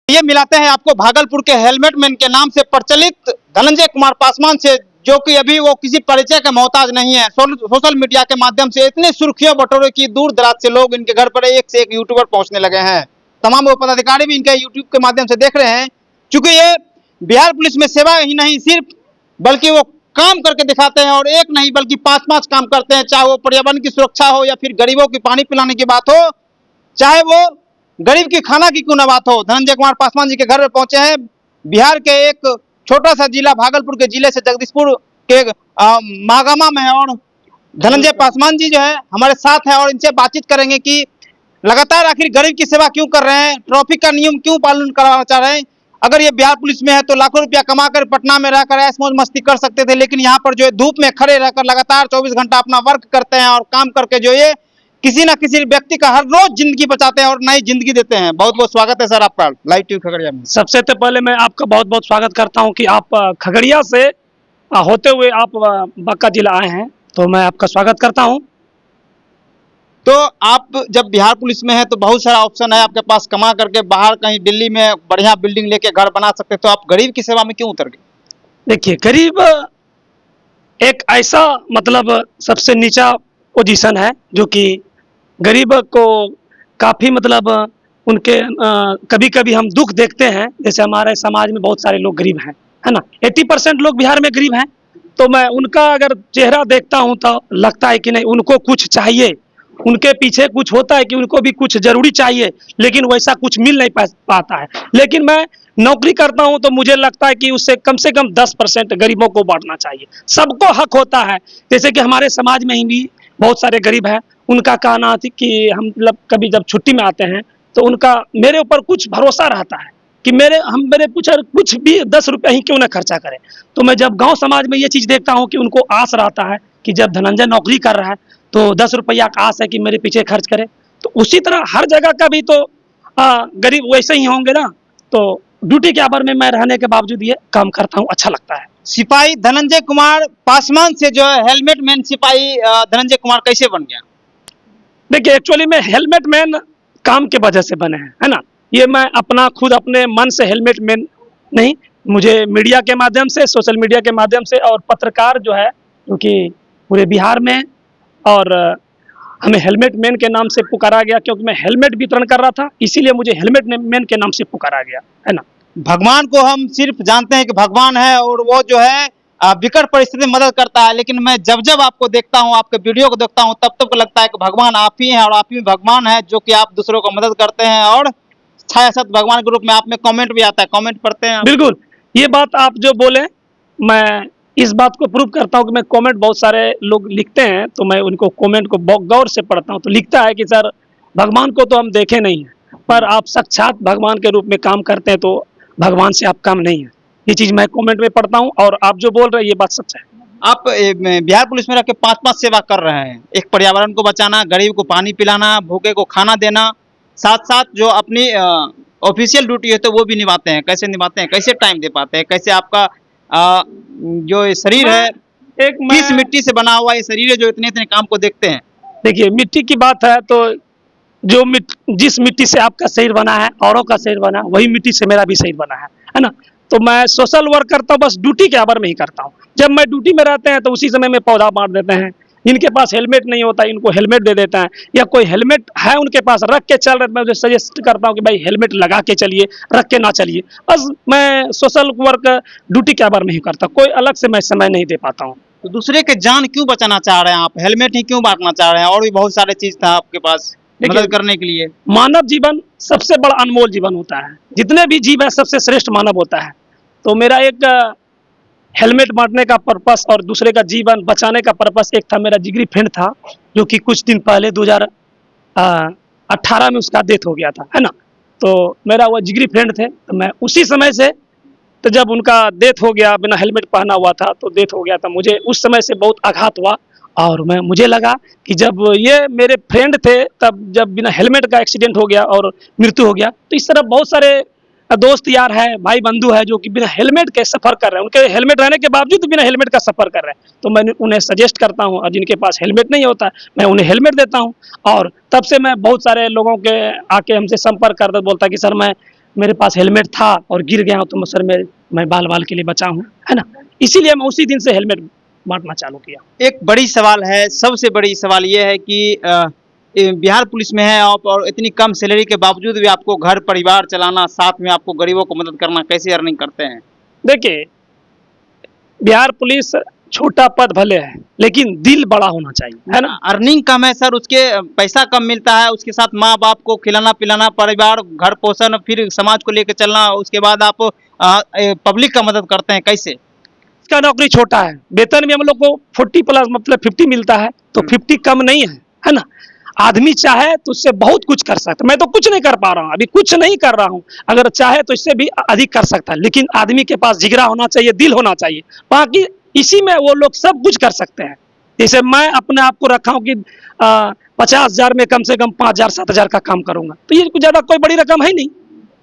ये मिलाते हैं आपको भागलपुर के हेलमेट मैन के नाम से प्रचलित धनंजय कुमार पासवान से, जो कि अभी वो किसी परिचय का मोहताज नहीं है। सोशल मीडिया के माध्यम से इतने सुर्खियों बटोरे की दूर दराज से लोग इनके घर पर एक से एक यूट्यूबर पहुंचने लगे हैं। तमाम वो पदाधिकारी भी इनके यूट्यूब के माध्यम से देख रहे हैं, क्योंकि ये बिहार पुलिस में सेवा ही नहीं सिर्फ, बल्कि वो काम करके दिखाते हैं, और एक नहीं बल्कि 5-5 काम करते हैं। चाहे वो पर्यावरण की सुरक्षा हो, या फिर गरीबों की पानी पिलाने की बात हो, चाहे वो गरीब की खाना की क्यों न बात हो। धनंजय कुमार पासवान जी के घर में पहुंचे हैं। बिहार के एक छोटा सा जिला भागलपुर के जिले से जगदीशपुर के मागामा में है, और धनंजय पासवान जी जो है हमारे साथ है, और इनसे बातचीत करेंगे कि लगातार आखिर गरीब की सेवा क्यों कर रहे हैं, ट्रैफिक का नियम क्यों पालन करवाना चाह रहे हैं। अगर ये बिहार पुलिस में है तो लाखों रुपया कमाकर पटना में रहकर ऐश मौज मस्ती कर सकते थे, लेकिन यहाँ पर जो है धूप में खड़े रहकर लगातार 24 घंटा अपना वर्क करते हैं, और काम करके जो ये किसी न किसी व्यक्ति का हर रोज जिंदगी बचाते हैं और नई जिंदगी देते हैं। बहुत बहुत स्वागत है सर आपका लाइव टीवी खगड़िया में। सबसे तो पहले मैं आपका बहुत बहुत स्वागत करता हूं कि आप खगड़िया से होते हुए आप बांका जिला आए हैं, तो मैं आपका स्वागत करता हूं। तो आप जब बिहार पुलिस में है तो बहुत सारा ऑप्शन है आपके पास, कमा करके बाहर कहीं दिल्ली में बढ़िया बिल्डिंग लेके घर बना सकते, तो आप गरीब की सेवा में क्यों उतर गए? देखिए, गरीब एक ऐसा मतलब सबसे नीचा पोजीशन है जो कि गरीब को काफ़ी मतलब उनके कभी कभी हम दुख देखते हैं। जैसे हमारे समाज में बहुत सारे लोग गरीब हैं, है ना, 80% लोग बिहार में गरीब हैं। तो मैं उनका अगर चेहरा देखता हूं तो लगता है कि नहीं, उनको कुछ चाहिए, उनके पीछे कुछ होता है कि उनको भी कुछ जरूरी चाहिए, लेकिन वैसा कुछ मिल नहीं पाता है। लेकिन मैं नौकरी करता हूं तो मुझे लगता है कि उससे कम से कम 10% गरीबों को बांटना चाहिए। सबको हक होता है। जैसे कि हमारे समाज में ही भी बहुत सारे गरीब हैं, उनका कहना है कि हम मतलब कभी जब छुट्टी में आते हैं तो उनका मेरे ऊपर कुछ भरोसा रहता है कि मेरे कुछ भी 10 रुपये ही क्यों ना खर्चा करें। तो मैं जब गांव समाज में ये चीज़ देखता हूं कि उनको आस रहता है कि जब धनंजय नौकरी कर रहा है तो 10 रुपया का आस है कि मेरे पीछे खर्च करे, तो उसी तरह हर जगह का भी तो गरीब वैसे ही होंगे ना। तो ड्यूटी के आवर में मैं रहने के बावजूद ये काम करता हूँ, अच्छा लगता है। सिपाही धनंजय कुमार पासवान से जो है हेलमेट मैन सिपाही धनंजय कुमार कैसे बन गया? देखिए, एक्चुअली में हेलमेट मैन काम के वजह से बने हैं, है ना। ये मैं अपना खुद अपने मन से हेलमेट मैन नहीं, मुझे मीडिया के माध्यम से, सोशल मीडिया के माध्यम से और पत्रकार जो है क्योंकि पूरे बिहार में, और हमें हेलमेट मैन के नाम से पुकारा गया क्योंकि मैं हेलमेट वितरण कर रहा था, इसीलिए मुझे हेलमेट मैन के नाम से पुकारा गया, है ना। भगवान को हम सिर्फ जानते हैं कि भगवान है, और वो जो है विकट परिस्थिति में मदद करता है, लेकिन मैं जब जब आपको देखता हूं, आपके वीडियो को देखता हूं, तब तब लगता है कि भगवान आप ही हैं, और आप ही भगवान है जो कि आप दूसरों को मदद करते हैं, और छाया सत भगवान के रूप में आप में कमेंट भी आता है, कमेंट पढ़ते हैं आप? बिल्कुल, ये बात आप जो बोले, मैं इस बात को प्रूव करता हूँ कि मैं कमेंट बहुत सारे लोग लिखते हैं तो मैं उनको कमेंट को गौर से पढ़ता हूँ। तो लिखता है कि सर, भगवान को तो हम देखे नहीं हैं, पर आप साक्षात भगवान के रूप में काम करते हैं, तो भगवान से आप कम नहीं है। ये चीज़ मैं कमेंट में पढ़ता हूँ, और आप जो बोल रहे हैं ये बात सच है। आप बिहार पुलिस में रह के 5-5 सेवा कर रहे हैं, एक पर्यावरण को बचाना, गरीब को पानी पिलाना, भूखे को खाना देना, साथ साथ जो अपनी ऑफिशियल ड्यूटी है तो वो भी निभाते हैं। कैसे निभाते हैं, कैसे टाइम दे पाते हैं, कैसे आपका जो शरीर है, किस मिट्टी से बना हुआ ये शरीर है जो इतने इतने काम को देखते हैं? देखिए, मिट्टी की बात है तो जिस मिट्टी से आपका शरीर बना है, औरों का शरीर बना, वही मिट्टी से मेरा भी शरीर बना है ना। तो मैं सोशल वर्क करता हूँ, बस ड्यूटी के आवर में ही करता हूँ। जब मैं ड्यूटी में रहते हैं तो उसी समय में पौधा बांट देते हैं। इनके पास हेलमेट नहीं होता, इनको हेलमेट दे देता है, या कोई हेलमेट है उनके पास रख के चल रहे, मैं उसे सजेस्ट करता हूँ कि भाई हेलमेट लगा के चलिए, रख के ना चलिए। बस मैं सोशल वर्क ड्यूटी के आवर में ही करता हूँ, कोई अलग से मैं समय नहीं दे पाता हूँ। तो दूसरे के जान क्यों बचाना चाह रहे हैं आप? हेलमेट ही क्यों बांटना चाह रहे हैं? और भी बहुत सारे चीज था आपके पास मदद करने के लिए। मानव जीवन सबसे बड़ा अनमोल जीवन होता है, जितने भी जीव है सबसे श्रेष्ठ मानव होता है। तो मेरा एक हेलमेट बांटने का पर्पस और दूसरे का जीवन बचाने का पर्पस एक था। मेरा जिगरी फ्रेंड था जो कि कुछ दिन पहले 2018 में उसका डेथ हो गया था, है ना। तो मेरा वो जिगरी फ्रेंड थे, तो मैं उसी समय से, तो जब उनका डेथ हो गया, बिना हेलमेट पहना हुआ था तो डेथ हो गया था, मुझे उस समय से बहुत आघात हुआ। और मुझे लगा कि जब ये मेरे फ्रेंड थे, तब जब बिना हेलमेट का एक्सीडेंट हो गया और मृत्यु हो गया, तो इस तरह बहुत सारे दोस्त यार है, भाई बंधु है जो कि बिना हेलमेट के सफ़र कर रहे हैं, उनके हेलमेट रहने के बावजूद बिना हेलमेट का सफ़र कर रहे हैं। तो मैं उन्हें सजेस्ट करता हूं, और जिनके पास हेलमेट नहीं होता मैं उन्हें हेलमेट देता हूं। और तब से मैं बहुत सारे लोगों के आके हमसे संपर्क करते बोलता कि सर मैं मेरे पास हेलमेट था और गिर गया हूँ तो सर मैं बाल बाल के लिए बचा हूँ, है ना। इसीलिए मैं उसी दिन से हेलमेट बांटना चालू किया। एक बड़ी सवाल है, सबसे बड़ी सवाल ये है कि बिहार पुलिस में है आप और इतनी कम सैलरी के बावजूद भी आपको घर परिवार चलाना, साथ में आपको गरीबों को मदद करना, कैसे अर्निंग करते हैं? देखिए, बिहार पुलिस छोटा पद भले है लेकिन दिल बड़ा होना चाहिए, है ना। अर्निंग कम है सर, उसके पैसा कम मिलता है, उसके साथ माँ बाप को खिलाना पिलाना, परिवार घर पोषण, फिर समाज को लेकर चलना, उसके बाद आप पब्लिक का मदद करते हैं, कैसे? इसका नौकरी छोटा है, वेतन भी हम लोग को 40 प्लस मतलब 50 मिलता है, तो 50 कम नहीं है ना। आदमी चाहे तो उससे बहुत कुछ कर सकता है। मैं तो कुछ नहीं कर पा रहा हूँ, अभी कुछ नहीं कर रहा हूँ, अगर चाहे तो इससे भी अधिक कर सकता है, लेकिन आदमी के पास जिगरा होना चाहिए, दिल होना चाहिए, बाकी इसी में वो लोग सब कुछ कर सकते हैं। जैसे मैं अपने आप को रखा हूँ कि 50,000 में कम से कम 5,000 7,000 का काम करूंगा, तो ये कुछ ज़्यादा कोई बड़ी रकम है नहीं।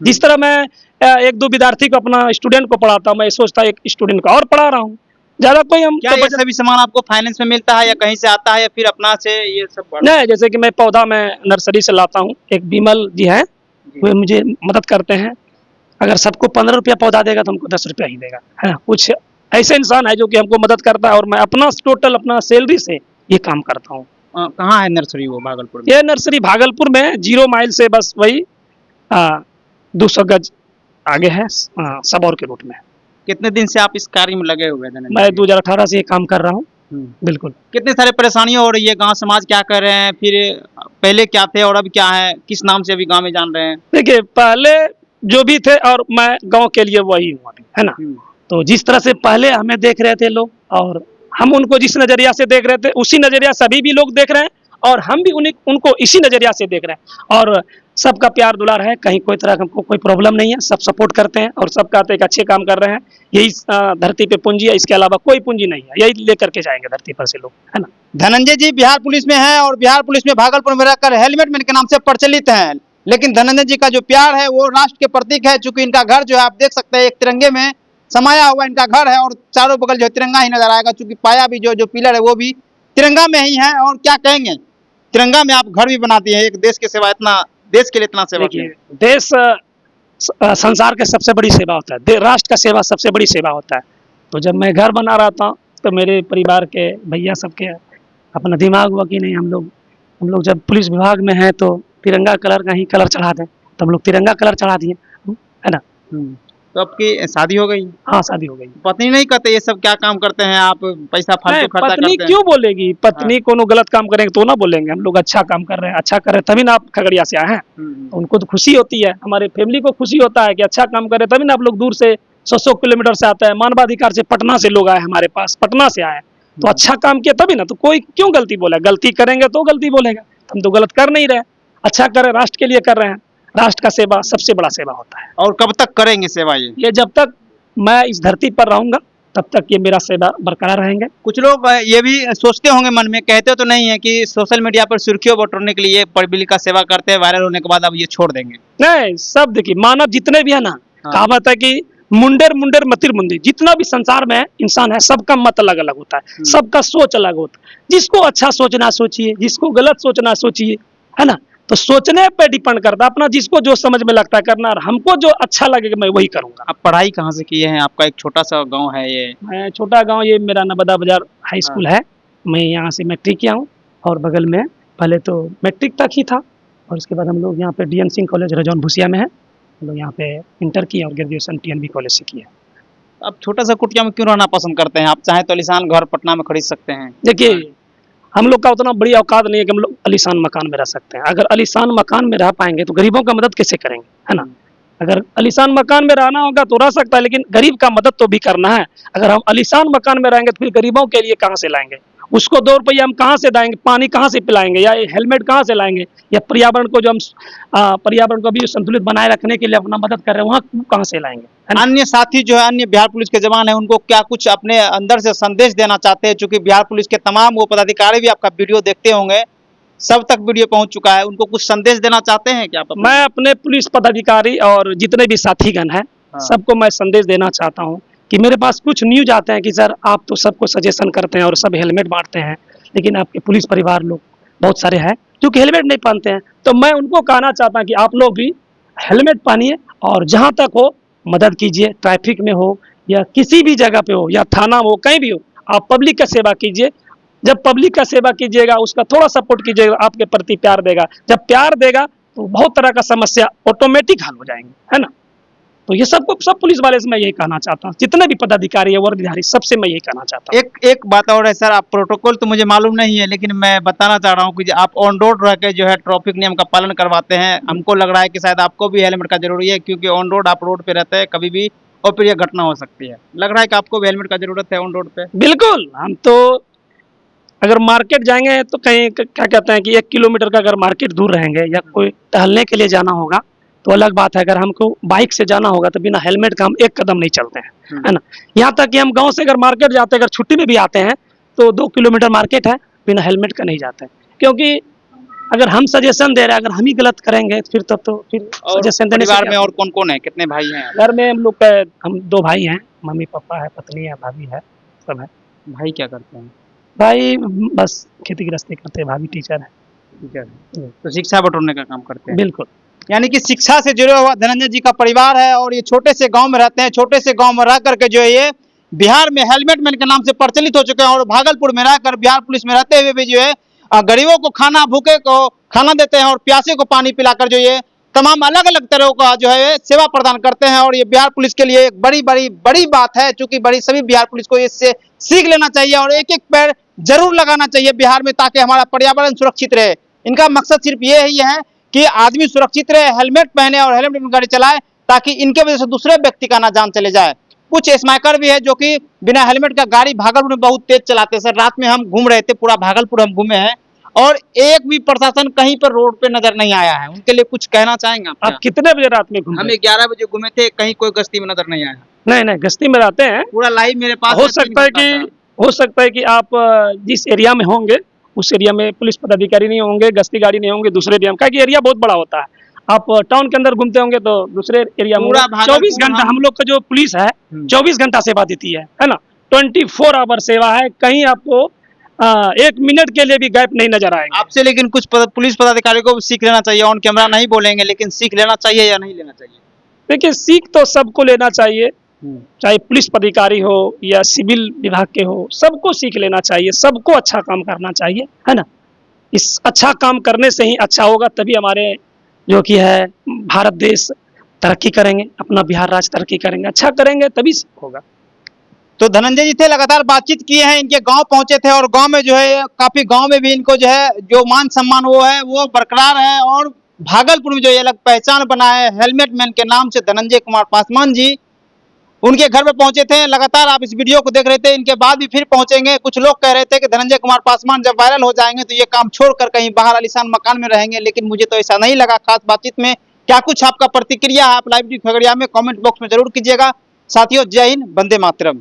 जिस तरह मैं एक दो विद्यार्थी को, अपना स्टूडेंट को पढ़ाता हूँ, मैं सोचता एक स्टूडेंट को और पढ़ा रहा हूँ, ज़्यादा कोई हम क्या तो ये सभी सामान आपको फाइनेंस में मिलता है या कहीं से आता है या फिर अपना से ये सब? नहीं, जैसे कि मैं पौधा मैं नर्सरी से लाता हूँ, एक बिमल जी हैं, वे मुझे मदद करते हैं। अगर सबको 15 रुपया पौधा देगा तो हमको 10 रुपया ही देगा, है ना। कुछ ऐसे इंसान है जो कि हमको मदद करता है और मैं अपना टोटल अपना सैलरी से ये काम करता हूँ। कहाँ है नर्सरी वो भागलपुर में? ये नर्सरी भागलपुर में 0 माइल से बस वही 200 गज आगे है, सबौर के रूट में। कितने दिन से आप इस कार्य में लगे हुए हैं? मैं 2018 से ये काम कर रहा हूँ। बिल्कुल। कितने सारे परेशानियां हो रही है, गांव समाज क्या कर रहे हैं, फिर पहले क्या थे और अब क्या है, किस नाम से अभी गांव में जान रहे हैं? देखिए, पहले जो भी थे और मैं गांव के लिए वही हूँ अभी, है ना। तो जिस तरह से पहले हमें देख रहे थे लोग और हम उनको जिस नजरिया से देख रहे थे उसी नजरिया सभी भी लोग देख रहे हैं और हम भी उनको इसी नजरिया से देख रहे हैं और सबका प्यार दुलार है, कहीं कोई तरह का हमको कोई प्रॉब्लम नहीं है, सब सपोर्ट करते हैं और सब कहते हैं कि अच्छे काम कर रहे हैं, यही धरती पे पूंजी है, इसके अलावा कोई पूंजी नहीं है, यही लेकर के जाएंगे धरती पर से लोग, है ना। धनंजय जी बिहार पुलिस में है और बिहार पुलिस में भागलपुर में रहकर हेलमेट मैन के नाम से प्रचलित हैं, लेकिन धनंजय जी का जो प्यार है वो राष्ट्र के प्रतीक है। चूंकि इनका घर जो है आप देख सकते हैं एक तिरंगे में समाया हुआ इनका घर है और चारों बगल जो तिरंगा ही नजर आएगा, चूंकि पाया भी जो पिलर है वो भी तिरंगा में ही है। और क्या कहेंगे, तिरंगा में आप घर भी बनाती हैं, एक देश की सेवा, इतना देश के लिए इतना सेवा। देश संसार के सबसे बड़ी सेवा होता है, राष्ट्र का सेवा सबसे बड़ी सेवा होता है। तो जब मैं घर बना रहा था तो मेरे परिवार के भैया सबके अपना दिमाग हुआ कि नहीं, हम लोग जब पुलिस विभाग में हैं तो तिरंगा कलर का ही कलर चढ़ा दें, तो हम लोग तिरंगा कलर चढ़ा दिए, है ना। तो आपकी शादी हो गई? हाँ, शादी हो गई। पत्नी नहीं कहते ये सब क्या काम करते हैं आप, पैसा फालतू खर्चा करते हैं? पत्नी क्यों बोलेगी, पत्नी कोनो गलत काम करेंगे तो ना बोलेंगे, हम लोग अच्छा काम कर रहे हैं, अच्छा कर रहे हैं तभी ना आप खगड़िया से आए हैं, तो उनको तो खुशी होती है, हमारे फैमिली को खुशी होता है कि अच्छा काम कर रहे हैं, तभी ना आप लोग दूर से 100 किलोमीटर से आता है, मानवाधिकार से पटना से लोग आए हमारे पास, पटना से आए, तो अच्छा काम किया तभी ना, तो कोई क्यों गलती बोले, गलती करेंगे तो गलती बोलेगा, हम तो गलत कर नहीं रहे, अच्छा कर रहे, राष्ट्र के लिए कर रहे हैं, राष्ट्र का सेवा सबसे बड़ा सेवा होता है। और कब तक करेंगे सेवा? ये जब तक मैं इस धरती पर रहूंगा तब तक ये मेरा सेवा बरकरार रहेंगे। कुछ लोग ये भी सोचते होंगे मन में, कहते तो नहीं है कि सोशल मीडिया पर सुर्खियों बटोरने के लिए पब्लिक का सेवा करते हैं, वायरल होने के बाद अब ये छोड़ देंगे? नहीं, सब देखिए, मानव जितने भी है ना, कहावत है कि मुंडेर मुंडेर मतिर मुंडी, जितना भी संसार में इंसान है सबका मत अलग अलग होता है, सबका सोच अलग होता है, जिसको अच्छा सोचना सोचिए, जिसको गलत सोचना सोचिए, है ना। तो सोचने पे डिपेंड करता है, अपना जिसको जो समझ में लगता है करना, और हमको जो अच्छा लगेगा मैं वही करूंगा। आप पढ़ाई कहाँ से किए हैं? आपका एक छोटा सा गांव है ये? मैं छोटा गांव, ये मेरा नवादा बाजार हाई स्कूल है, मैं यहाँ से मैट्रिक किया हूँ और बगल में पहले तो मैट्रिक तक ही था और उसके बाद हम लोग यहाँ पे DN सिंह कॉलेज रजौन भूसिया में है, हम लोग यहाँ पे इंटर किया और ग्रेजुएशन TNB कॉलेज से किया। आप छोटा सा कुटिया में क्यों रहना पसंद करते हैं? आप चाहें तो आलीशान घर पटना में खरीद सकते हैं। देखिए, हम लोग का उतना बड़ी औकात नहीं है कि हम लोग आलीशान मकान में रह सकते हैं। अगर आलीशान मकान में रह पाएंगे तो गरीबों का मदद कैसे करेंगे, है ना। अगर आलीशान मकान में रहना होगा तो रह सकता है, लेकिन गरीब का मदद तो भी करना है। अगर हम आलीशान मकान में रहेंगे तो फिर गरीबों के लिए कहाँ से लाएंगे, उसको 2 रुपये हम कहाँ से देंगे, पानी कहाँ से पिलाएंगे, या हेलमेट कहाँ से लाएंगे, या पर्यावरण को जो हम पर्यावरण को भी संतुलित बनाए रखने के लिए अपना मदद कर रहे हैं वहाँ कहाँ से लाएंगे। अन्य साथी जो है, अन्य बिहार पुलिस के जवान है, उनको क्या कुछ अपने अंदर से संदेश देना चाहते हैं? चूंकि बिहार पुलिस के तमाम वो पदाधिकारी भी आपका वीडियो देखते होंगे, सब तक वीडियो पहुंच चुका है, उनको कुछ संदेश देना चाहते हैं क्या? मैं अपने पुलिस पदाधिकारी और जितने भी साथीगण हैं सबको मैं संदेश देना चाहता हूँ कि मेरे पास कुछ न्यूज आते हैं कि सर आप तो सबको सजेशन करते हैं और सब हेलमेट बांटते हैं, लेकिन आपके पुलिस परिवार लोग बहुत सारे हैं जो कि हेलमेट नहीं पहनते हैं, तो मैं उनको कहना चाहता हूँ कि आप लोग भी हेलमेट पहनिए और जहाँ तक हो मदद कीजिए, ट्रैफिक में हो या किसी भी जगह पे हो या थाना हो कहीं भी हो, आप पब्लिक का सेवा कीजिए। जब पब्लिक का सेवा कीजिएगा, उसका थोड़ा सपोर्ट कीजिएगा, आपके प्रति प्यार देगा। जब प्यार देगा तो बहुत तरह का समस्या ऑटोमेटिक हल हो जाएंगे, है ना। तो ये सब पुलिस वाले से मैं यही कहना चाहता हूँ, जितने भी पदाधिकारी है वर्गधारी, सबसे मैं यही कहना चाहता हूँ। एक बात और है सर, आप प्रोटोकॉल तो मुझे मालूम नहीं है, लेकिन मैं बताना चाह रहा हूँ कि आप ऑन रोड रह के जो है ट्रैफिक नियम का पालन करवाते हैं। हमको लग रहा है कि शायद आपको भी हेलमेट का जरूरी है, क्योंकि ऑन रोड आप रोड पे रहते हैं कभी भी, और फिर यह घटना हो सकती है। लग रहा है कि आपको भी हेलमेट का जरूरत है ऑन रोड पे। बिल्कुल, हम तो अगर मार्केट जाएंगे तो कहीं क्या कहते हैं कि 1 किलोमीटर का अगर मार्केट दूर रहेंगे या कोई टहलने के लिए जाना होगा तो अलग बात है। अगर हमको बाइक से जाना होगा तो बिना हेलमेट का हम एक कदम नहीं चलते हैं, है ना। यहाँ तक कि हम गांव से अगर मार्केट जाते हैं, अगर छुट्टी में भी आते हैं तो 2 किलोमीटर मार्केट है, बिना हेलमेट का नहीं जाते हैं। क्योंकि अगर हम सजेशन दे रहे हैं, अगर हम ही गलत करेंगे फिर तब तो फिर सजेशन देने से परिवार क्या में और कौन कौन है, कितने भाई हैं? घर में हम 2 भाई हैं, मम्मी पापा है, पत्नी है, भाभी है, सब है। भाई क्या करते हैं? भाई बस खेती गृहस्थी करते हैं, भाभी टीचर है। ठीक है, तो शिक्षा बटोरने का काम करते हैं। बिल्कुल। यानी कि शिक्षा से जुड़े हुआ धनंजय जी का परिवार है, और ये छोटे से गांव में रहते हैं। छोटे से गांव में रह करके जो है ये बिहार में हेलमेट मैन के नाम से प्रचलित हो चुके हैं, और भागलपुर में रहकर बिहार पुलिस में रहते हुए भी जो है गरीबों को खाना, भूखे को खाना देते हैं, और प्यासे को पानी पिलाकर जो ये तमाम अलग अलग तरह का जो है सेवा प्रदान करते हैं। और ये बिहार पुलिस के लिए एक बड़ी बड़ी बड़ी बात है, चूंकि बड़ी सभी बिहार पुलिस को इससे सीख लेना चाहिए, और एक एक पेड़ जरूर लगाना चाहिए बिहार में, ताकि हमारा पर्यावरण सुरक्षित रहे। इनका मकसद सिर्फ ये ही है कि आदमी सुरक्षित रहे, हेलमेट पहने और हेलमेट में गाड़ी चलाए, ताकि इनके वजह से दूसरे व्यक्ति का ना जान चले जाए। कुछ स्मैकर भी है जो कि बिना हेलमेट का गाड़ी भागलपुर में बहुत तेज चलाते हैं। सर, रात में हम घूम रहे थे, पूरा भागलपुर हम घूमे हैं, और एक भी प्रशासन कहीं पर रोड पे नजर नहीं आया है। उनके लिए कुछ कहना चाहेंगे आप कितने बजे रात में घूमे? हम 11 बजे घूमे थे, कहीं कोई गश्ती में नजर नहीं आया। नहीं, गश्ती में रहते हैं, पूरा लाइव मेरे पास हो सकता है कि आप जिस एरिया में होंगे उस एरिया में पुलिस पदाधिकारी नहीं होंगे, गश्ती गाड़ी नहीं होंगे, दूसरे एरिया में, क्या कि एरिया बहुत बड़ा होता है। आप टाउन के अंदर घूमते होंगे तो दूसरे एरिया में 24 घंटा हम लोग का जो पुलिस है 24 घंटा सेवा देती है ना। 24 आवर सेवा है, कहीं आपको 1 मिनट के लिए भी गैप नहीं नजर आएगा आपसे। लेकिन कुछ पुलिस पदाधिकारी को भी सीख लेना चाहिए। ऑन कैमरा नहीं बोलेंगे, लेकिन सीख लेना चाहिए या नहीं लेना चाहिए? देखिए, सीख तो सबको लेना चाहिए, चाहे पुलिस पदाधिकारी हो या सिविल विभाग के हो, सबको सीख लेना चाहिए, सबको अच्छा काम करना चाहिए, है ना। इस अच्छा काम करने से ही अच्छा होगा, तभी हमारे जो कि है भारत देश तरक्की करेंगे, अपना बिहार राज्य तरक्की करेंगे। अच्छा करेंगे तभी होगा। तो धनंजय जी थे, लगातार बातचीत किए हैं, इनके गांव पहुंचे थे, और गांव में जो है काफी गांव में भी इनको जो है जो मान सम्मान वो है वो बरकरार है। और भागलपुर में जो ये अलग पहचान बना है हेलमेट मैन के नाम से, धनंजय कुमार पासवान जी उनके घर में पहुंचे थे। लगातार आप इस वीडियो को देख रहे थे, इनके बाद भी फिर पहुंचेंगे। कुछ लोग कह रहे थे कि धनंजय कुमार पासवान जब वायरल हो जाएंगे तो ये काम छोड़कर कहीं बाहर आलीशान मकान में रहेंगे, लेकिन मुझे तो ऐसा नहीं लगा। खास बातचीत में क्या कुछ आपका प्रतिक्रिया है, आप लाइव खगड़िया में कमेंट बॉक्स में जरूर कीजिएगा। साथियों, जय हिंद, वंदे मातरम।